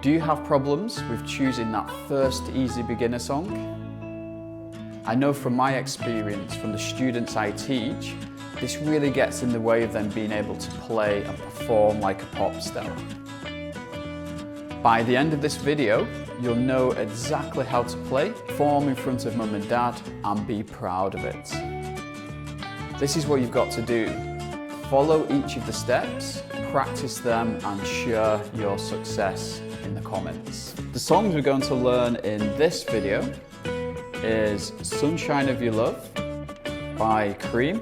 Do you have problems with choosing that first easy beginner song? I know from my experience from the students I teach, this really gets in the way of them being able to play and perform like a pop star. By the end of this video, you'll know exactly how to play, perform in front of mum and dad, and be proud of it. This is what you've got to do. Follow each of the steps, practice them, and share your success in the comments. The songs we're going to learn in this video is Sunshine of Your Love by Cream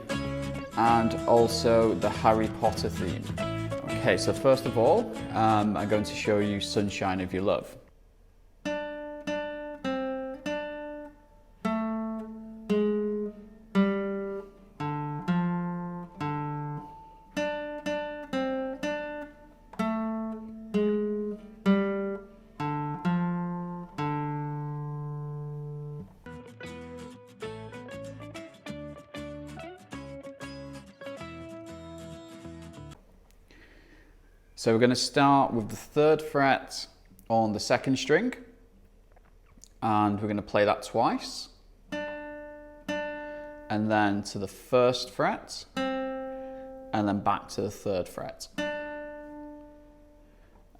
and also the Harry Potter theme. Okay, so first of all, I'm going to show you Sunshine of Your Love. So we're going to start with the 3rd fret on the 2nd string, and we're going to play that twice, and then to the 1st fret, and then back to the 3rd fret.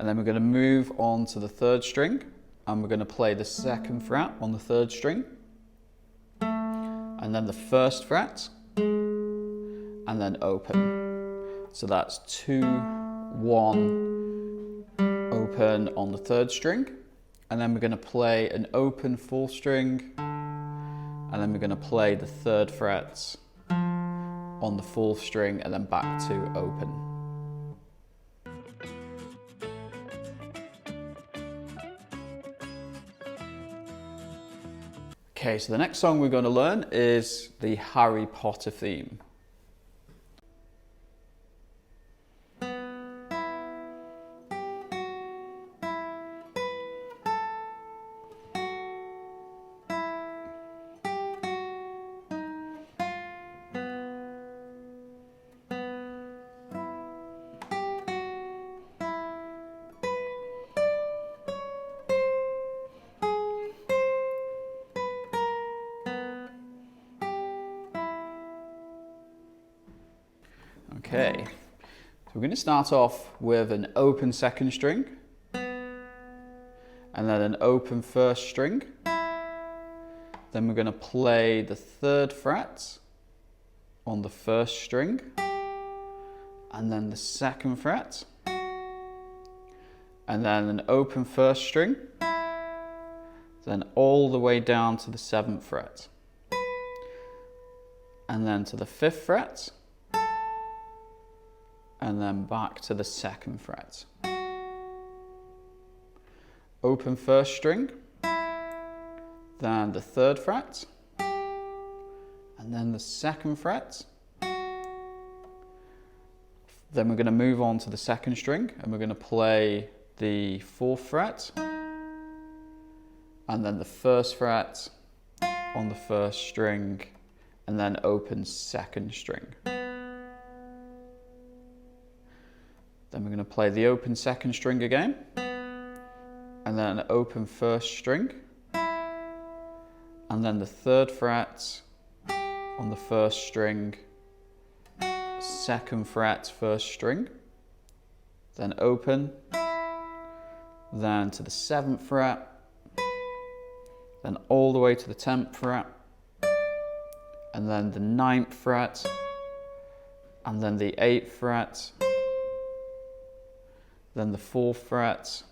And then we're going to move on to the 3rd string, and we're going to play the 2nd fret on the 3rd string, and then the 1st fret, and then open. So that's 2, 1, open on the 3rd string, and then we're going to play an open 4th string, and then we're going to play the 3rd fret on the 4th string, and then back to open. Okay, so the next song we're going to learn is the Harry Potter theme. Okay, so we're going to start off with an open 2nd string, and then an open 1st string. Then we're going to play the 3rd fret on the 1st string, and then the 2nd fret, and then an open 1st string, then all the way down to the 7th fret, and then to the 5th fret, and then back to the 2nd fret. Open 1st string, then the 3rd fret, and then the 2nd fret. Then we're going to move on to the 2nd string, and we're going to play the 4th fret, and then the 1st fret on the 1st string, and then open 2nd string. Then we're going to play the open 2nd string again, and then an open 1st string, and then the 3rd fret on the 1st string, 2nd fret 1st string, then open, then to the 7th fret, then all the way to the 10th fret, and then the 9th fret, and then the 8th fret, then the 4th fret,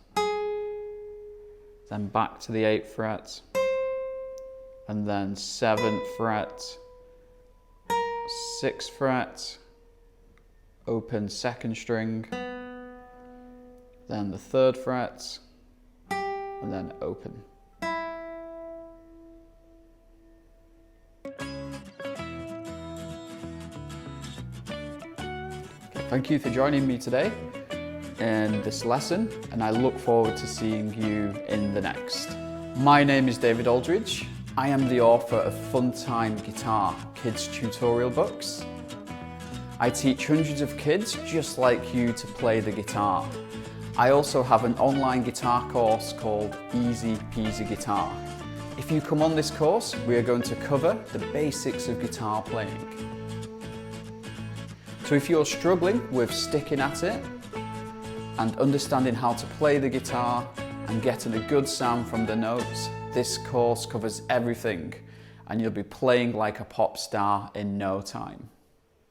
then back to the 8th fret, and then 7th fret, 6th fret, open 2nd string, then the 3rd fret, and then open. Okay, thank you for joining me today in this lesson, and I look forward to seeing you in the next. My name is David Aldridge. I am the author of Fun Time Guitar kids tutorial books. I teach hundreds of kids just like you to play the guitar. I also have an online guitar course called Easy Peasy Guitar. If you come on this course, we are going to cover the basics of guitar playing. So if you're struggling with sticking at it and understanding how to play the guitar and getting a good sound from the notes, this course covers everything and you'll be playing like a pop star in no time.